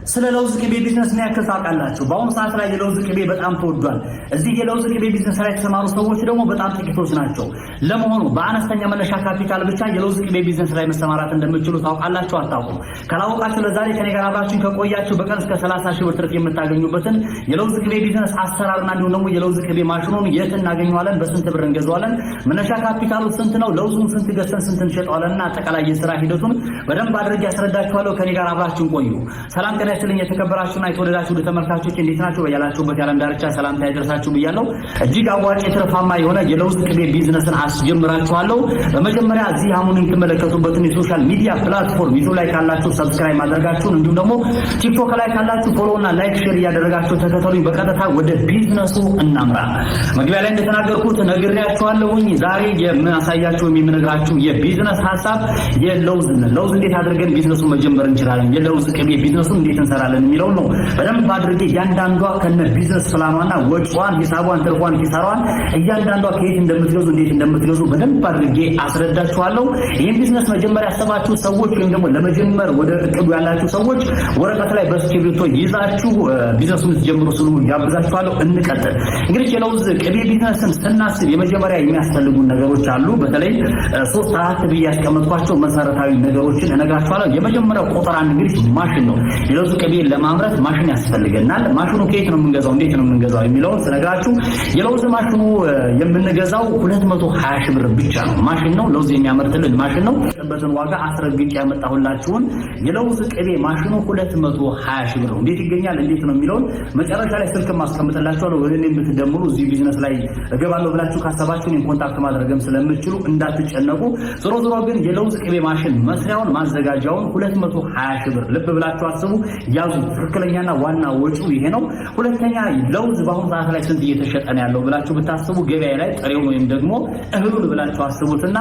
ስለ ለውዝ ቅቤ ቢዝነስ ምን ያክል ታውቃላችሁ? በአሁኑ ሰዓት ላይ የለውዝ ቅቤ በጣም ተወዷል። እዚህ የለውዝ ቅቤ ቢዝነስ ላይ የተሰማሩ ሰዎች ደግሞ በጣም ጥቂቶች ናቸው። ለመሆኑ በአነስተኛ መነሻ ካፒታል ብቻ የለውዝ ቅቤ ቢዝነስ ላይ መሰማራት እንደምትችሉ ታውቃላችሁ? አታውቁም? ካላወቃችሁ ለዛሬ ከኔ ጋር አብራችሁ ከቆያችሁ በቀን እስከ 30 ሺህ ብር ትርፍ የምታገኙበትን የለውዝ ቅቤ ቢዝነስ አሰራርና እንዲሁም ደግሞ የለውዝ ቅቤ ማሽኑን የት እናገኘዋለን፣ በስንት ብር እንገዛዋለን፣ መነሻ ካፒታሉ ስንት ነው፣ ለውዙን ስንት ገዝተን ስንት እንሸጠዋለንና አጠቃላይ የሥራ ሂደቱን በደንብ አድርጌ ያስረዳችኋለሁ። ከኔ ጋር አብራችሁ ቆዩ። ሰላም ስለኝ የተከበራችሁና የተወደዳችሁ ተመልካቾች እንዴት ናችሁ? በያላችሁበት የዓለም ዳርቻ ሰላምታ ይድረሳችሁ ብያለሁ። እጅግ አዋጭ ትርፋማ የሆነ የለውዝ ቅቤ ቢዝነስን አስጀምራችኋለሁ። በመጀመሪያ እዚህ አሁን የምትመለከቱበትን የሶሻል ሚዲያ ፕላትፎርም ዩቲዩብ ላይ ካላችሁ ሰብስክራይብ ማድረጋችሁን እንዲሁም ደግሞ ቲክቶክ ላይ ካላችሁ ፎሎ እና ላይክ ሼር እያደረጋችሁ ተከተሉኝ። በቀጥታ ወደ ቢዝነሱ እናምራ። መግቢያ ላይ እንደተናገርኩት ነግሬያችኋለሁኝ። ዛሬ የማሳያችሁ የምነግራችሁ የቢዝነስ ሐሳብ የለውዝ እንዴት አድርገን ቢዝነሱን መጀመር እንችላለን፣ የለውዝ ቅቤ ቢዝነሱን እንዴት እንሰራለን የሚለው ነው። በደንብ አድርጌ እያንዳንዷ ከነ ቢዝነስ ፕላኗና ወጪዋን፣ ሂሳቧን፣ ትርፏን፣ ኪሳሯን እያንዳንዷ ከየት እንደምትገዙ እንዴት እንደምትገዙ በደንብ አድርጌ አስረዳችኋለሁ። ይህን ቢዝነስ መጀመሪያ ያሰባችሁ ሰዎች ወይም ደግሞ ለመጀመር ወደ እቅዱ ያላችሁ ሰዎች ወረቀት ላይ በእስክሪብቶ ይዛችሁ ቢዝነሱን ጀምሩ ስሉ ያብዛችኋለሁ። እንቀጥል። እንግዲህ የለውዝ ቅቤ ቢዝነስን ስናስብ የመጀመሪያ የሚያስፈልጉ ነገሮች አሉ። በተለይ 3 ብዬ ያስቀመጥኳቸው መሰረታዊ ነገሮችን እነግራችኋለሁ። የመጀመሪያው ቁጥር 1 እንግዲህ ማሽን ነው። የለውዝ ቅቤ ለማምረት ማሽን ያስፈልገናል። ማሽኑ ከየት ነው የምንገዛው፣ እንዴት ነው የምንገዛው የሚለውን ስነግራችሁ የለውዝ ማሽኑ የምንገዛው 220 ሺህ ብር ብቻ ነው። ማሽን ነው፣ ለውዝ የሚያመርትልን ማሽን ነው። በዘን ዋጋ አስረግጬ ያመጣሁላችሁን የለውዝ ቅቤ ማሽኑ 220 ሺህ ብር ነው። እንዴት ይገኛል፣ እንዴት ነው የሚለውን መጨረሻ ላይ ስልክ ማስቀምጥላችኋለሁ። ወደ እኔ የምትደምሩ እዚህ ቢዝነስ ላይ እገባለሁ ብላችሁ ካሰባችሁ እኔን ኮንታክት ማድረግም ስለምትችሉ እንዳትጨነቁ። ዞሮ ግን የለውዝ ቅቤ ማሽን መስሪያውን ማዘጋጃውን 220 ሺህ ብር ልብ ብላችሁ አስቡ፣ ያዙ። ትክክለኛና ዋና ወጪው ይሄ ነው። ሁለተኛ ለውዝ በአሁኑ ሰዓት ላይ ስንት እየተሸጠ ነው ያለው ብላችሁ ብታስቡ ገበያ ላይ ጥሬው ወይም ደግሞ እህሉን ብላችሁ አስቡትና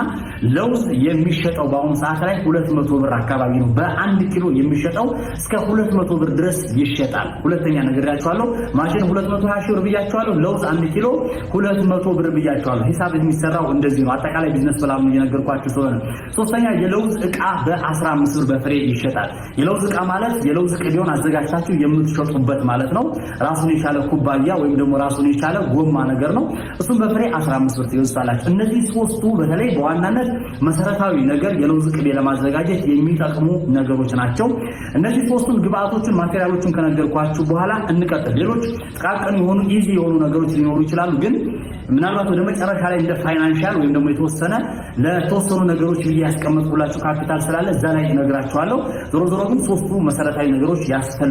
ለውዝ የሚሸጠው በአሁኑ ሰዓት ላይ 200 ብር አካባቢ ነው። በ1 ኪሎ የሚሸጠው እስከ 200 ብር ድረስ ይሸጣል። ሁለተኛ ነግሬያችኋለሁ። ማሽን 220 ሺህ ብር ብያችኋለሁ። ለውዝ 1 ኪሎ 200 ብር ብያችኋለሁ። ሂሳብ የሚሰራው እንደዚህ ነው። አጠቃላይ ቢዝነስ ፕላን እየነገርኳችሁ ስለሆነ። ሶስተኛ የለውዝ ዕቃ በ15 ብር በፍሬ ይሸጣል። የለውዝ ዕቃ ማለት የለውዝ ቅቤውን አዘጋጅታችሁ የምትሸጡበት ማለት ነው። ራሱን የቻለ ኩባያ ወይም ደግሞ ራሱን የቻለ ጎማ ነገር ነው። እሱም በፍሬ 15 ብር ትገዙታላችሁ። እነዚህ ሶስቱ በተለይ በዋናነት መሰረታዊ ነገር የለውዝ ቅቤ ለማዘጋጀት የሚጠቅሙ ነገሮች ናቸው። እነዚህ ሶስቱን ግብአቶችን ማቴሪያሎችን ከነገርኳችሁ በኋላ እንቀጥል። ሌሎች ጥቃቅን የሆኑ ኢዚ የሆኑ ነገሮች ሊኖሩ ይችላሉ፣ ግን ምናልባት ወደ መጨረሻ ላይ እንደ ፋይናንሻል ወይም ደግሞ የተወሰነ ለተወሰኑ ነገሮች ብዬ ያስቀመጥኩላችሁ ካፒታል ስላለ እዛ ላይ እነግራችኋለሁ። ዞሮ ግን ሶስቱ መሰረታዊ ነገሮች ያስፈልጋሉ።